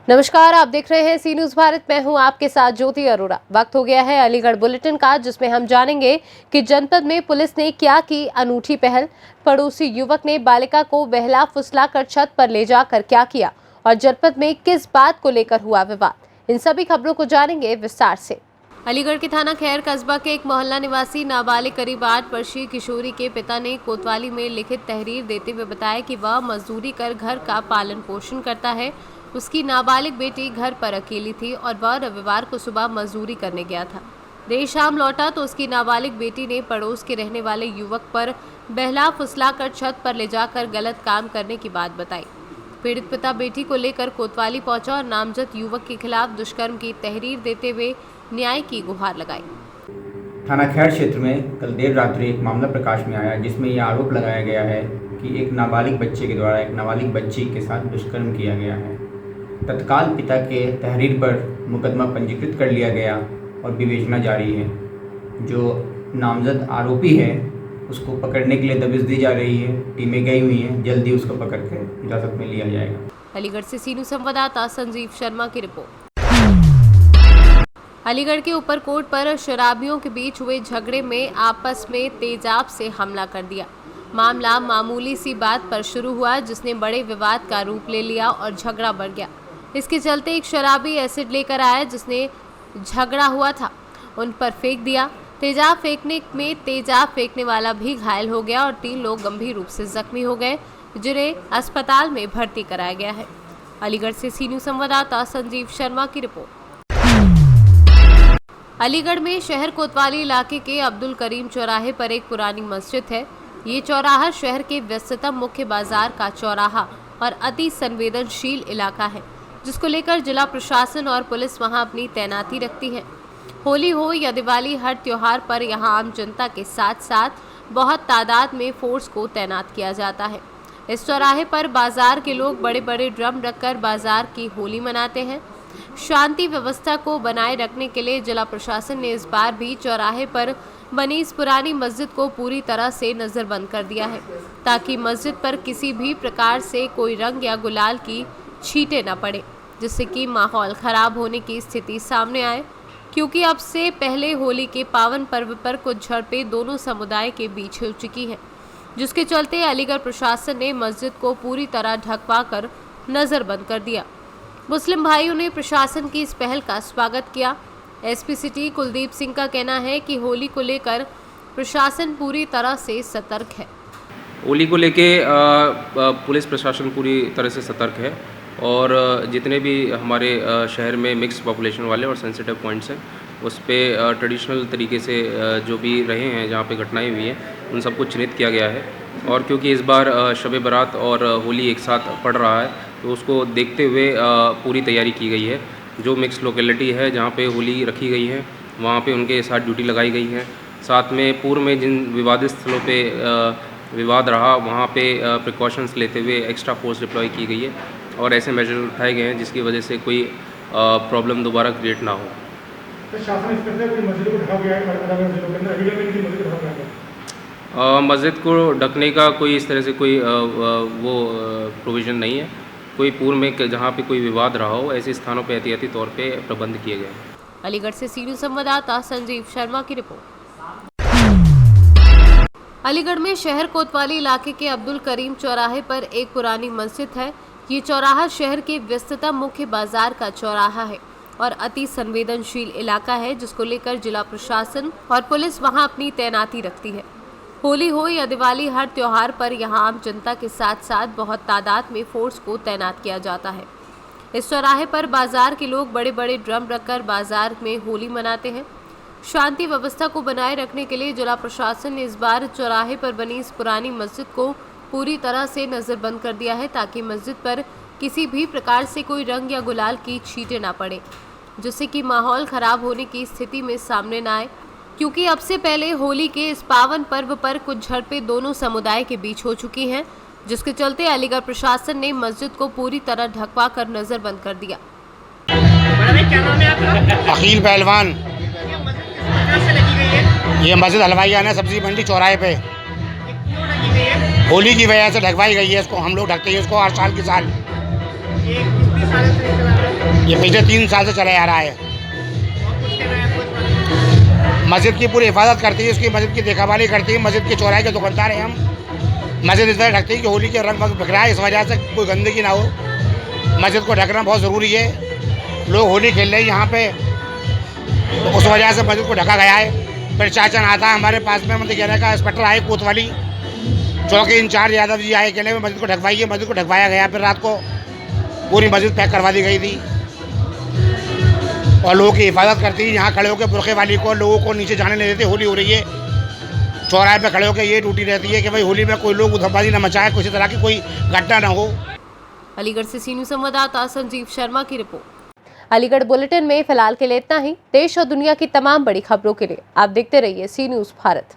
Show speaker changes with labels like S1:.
S1: नमस्कार, आप देख रहे हैं सी न्यूज़ भारत। मैं हूं आपके साथ ज्योति अरोड़ा। वक्त हो गया है अलीगढ़ बुलेटिन का, जिसमें हम जानेंगे कि जनपद में पुलिस ने क्या की अनूठी पहल, पड़ोसी युवक ने बालिका को बहला फुसला कर छत पर ले जाकर क्या किया और जनपद में किस बात को लेकर हुआ विवाद। इन सभी खबरों को जानेंगे विस्तार से। अलीगढ़ के थाना खैर कस्बा के एक मोहल्ला निवासी नाबालिग करीब 8 वर्षीय किशोरी के पिता ने कोतवाली में लिखित तहरीर देते हुए बताया कि वह मजदूरी कर घर का पालन पोषण करता है। उसकी नाबालिग बेटी घर पर अकेली थी और वह रविवार को सुबह मजदूरी करने गया था। देर शाम लौटा तो उसकी नाबालिग बेटी ने पड़ोस के रहने वाले युवक पर बहला फुसलाकर छत पर ले जाकर गलत काम करने की बात बताई। पीड़ित पिता बेटी को लेकर कोतवाली पहुंचा और नामजद युवक के खिलाफ दुष्कर्म की तहरीर देते हुए न्याय की गुहार लगाई।
S2: थाना खैर क्षेत्र में कल देर रात्रि एक मामला प्रकाश में आया, जिसमें यह आरोप लगाया गया है कि एक नाबालिग बच्चे के द्वारा एक नाबालिग बच्ची के साथ दुष्कर्म किया गया है। तत्काल पिता के तहरीर पर मुकदमा पंजीकृत कर लिया गया और विवेचना जारी है। जो नामजद आरोपी है उसको पकड़ने के लिए दबिश दी जा रही है। टीमें गई हुई हैं, जल्दी उसको पकड़ कर हिरासत में लिया जाएगा।
S1: अलीगढ़ से सी न्यूज़ संवाददाता संजीव शर्मा की रिपोर्ट। अलीगढ़ के ऊपरकोट पर शराबियों के बीच हुए झगड़े में आपस में तेजाब से हमला कर दिया। मामला मामूली सी बात पर शुरू हुआ, जिसने बड़े विवाद का रूप ले लिया और झगड़ा बढ़ गया। इसके चलते एक शराबी एसिड लेकर आया, जिसने झगड़ा हुआ था उन पर फेंक दिया। तेजाब फेंकने में तेजाब फेंकने वाला भी घायल हो गया और 3 लोग गंभीर रूप से जख्मी हो गए, जिन्हें अस्पताल में भर्ती कराया गया है। अलीगढ़ से सी न्यूज़ संवाददाता संजीव शर्मा की रिपोर्ट। अलीगढ़ में शहर कोतवाली इलाके के अब्दुल करीम चौराहे पर एक पुरानी मस्जिद है। ये चौराहा शहर के व्यस्ततम मुख्य बाजार का चौराहा और अति संवेदनशील इलाका है, जिसको लेकर जिला प्रशासन और पुलिस वहां अपनी तैनाती रखती है। होली हो या दिवाली, हर त्योहार पर यहां आम जनता के साथ साथ बहुत तादाद में फोर्स को तैनात किया जाता है। इस चौराहे पर बाजार के लोग बड़े बड़े ड्रम रखकर बाजार की होली मनाते हैं। शांति व्यवस्था को बनाए रखने के लिए जिला प्रशासन ने इस बार भी चौराहे पर बनी इस पुरानी मस्जिद को पूरी तरह से नजरबंद कर दिया है, ताकि मस्जिद पर किसी भी प्रकार से कोई रंग या गुलाल की छींटे न पड़े, जिससे कि माहौल खराब होने की स्थिति सामने आए। क्योंकि अब से पहले होली के पावन पर्व पर कुछ झड़पें दोनों समुदाय के बीच हो चुकी हैं, जिसके चलते अलीगढ़ प्रशासन ने मस्जिद को पूरी तरह ढकवा कर नजरबंद कर दिया। मुस्लिम भाइयों ने प्रशासन की इस पहल का स्वागत किया। एसपी सिटी कुलदीप सिंह का कहना है कि होली को लेकर प्रशासन पूरी तरह से सतर्क है।
S3: होली को लेके पुलिस प्रशासन पूरी तरह से सतर्क है और जितने भी हमारे शहर में मिक्स पॉपुलेशन वाले और सेंसिटिव पॉइंट्स हैं, उस पे ट्रेडिशनल तरीके से जो भी रहे हैं, जहाँ पे घटनाएं हुई हैं, उन सबको चिन्हित किया गया है। और क्योंकि इस बार शब बारात और होली एक साथ पड़ रहा है, तो उसको देखते हुए पूरी तैयारी की गई है। जो मिक्स लोकेलिटी है जहाँ पे होली रखी गई है, वहाँ पे उनके साथ ड्यूटी लगाई गई है। साथ में पूर्व में जिन विवादित स्थलों पे विवाद रहा, वहाँ पे प्रिकॉशंस लेते हुए एक्स्ट्रा फोर्स डिप्लॉय की गई है और ऐसे मेजर उठाए गए हैं जिसकी वजह से कोई प्रॉब्लम दोबारा क्रिएट ना हो। मस्जिद को ढकने का कोई इस तरह से कोई वो प्रोविज़न नहीं है। कोई पूर्व में जहाँ पे कोई विवाद रहा हो, ऐसे स्थानों पे एहतियाती तौर पे प्रबंध किए गए हैं।
S1: अलीगढ़ से सी न्यूज़ संवाददाता संजीव शर्मा की रिपोर्ट। अलीगढ़ में शहर कोतवाली इलाके के अब्दुल करीम चौराहे पर एक पुरानी मस्जिद है। ये चौराहा शहर के व्यस्ततम मुख्य बाजार का चौराहा है और अति संवेदनशील इलाका है, जिसको लेकर जिला प्रशासन और पुलिस वहां अपनी तैनाती रखती है। होली हो या दिवाली, हर त्योहार पर यहां आम जनता के साथ साथ बहुत तादाद में फोर्स को तैनात किया जाता है। इस चौराहे पर बाजार के लोग बड़े बड़े ड्रम रखकर बाजार में होली मनाते हैं। शांति व्यवस्था को बनाए रखने के लिए जिला प्रशासन ने इस बार चौराहे पर बनी इस पुरानी मस्जिद को पूरी तरह से नजरबंद कर दिया है, ताकि मस्जिद पर किसी भी प्रकार से कोई रंग या गुलाल की छींटे ना पड़े, जिससे कि माहौल खराब होने की स्थिति में सामने न आए। क्योंकि अब से पहले होली के इस पावन पर्व पर कुछ झड़पें दोनों समुदाय के बीच हो चुकी हैं, जिसके चलते अलीगढ़ प्रशासन ने मस्जिद को पूरी तरह ढकवा कर नजरबंद कर दिया।
S4: क्या नाम है आपका?
S5: अकील पहलवान। ये मस्जिद हलवाई आना सब्जी मंडी चौराहे पे होली की वजह से ढकवाई गई है। इसको हम लोग ढकते हैं इसको हर साल की साल।
S4: ये कितने साल से चला रहा है?
S5: ये पिछले 3 साल से चला आ रहा है।
S4: और कुछ कहना है आपको इस बारे में?
S5: मस्जिद की पूरी हिफाजत करती है, उसकी मस्जिद की देखभाली करती है। मस्जिद के चौराहे के दुकानदार हैं हम। मस्जिद इस तरह ढकती है कि होली के रंग बिखरा रहा है, इस वजह से कोई गंदगी ना हो। मस्जिद को ढकना बहुत ज़रूरी है। लोग होली खेल रहे हैं यहाँ पे, तो उस वजह से मस्जिद को ढका गया है। फिर चाचन आता है हमारे पास में, मतलब कहने का इंस्पेक्टर आए कोतवाली, चौकी इंचार्ज यादव जी आए, कहने में मस्जिद को ढकवाइए। मस्जिद को ढकवाया गया। फिर रात को पूरी मस्जिद पैक करवा दी गई थी और लोगों की हिफाजत करती है। यहाँ खड़े होकर बुरखे वाली को, लोगों को नीचे जाने नहीं देते। होली हो रही है, चौराहे पे खड़े होकर ये ड्यूटी रहती है कि भाई होली में कोई लोग उधमबाजी न मचाए, किसी तरह की कोई घटना ना हो।
S1: अलीगढ़ से सी न्यूज़ संवाददाता संजीव शर्मा की रिपोर्ट। अलीगढ़ बुलेटिन में फिलहाल के लिए इतना ही। देश और दुनिया की तमाम बड़ी खबरों के लिए आप देखते रहिए सी न्यूज़ भारत।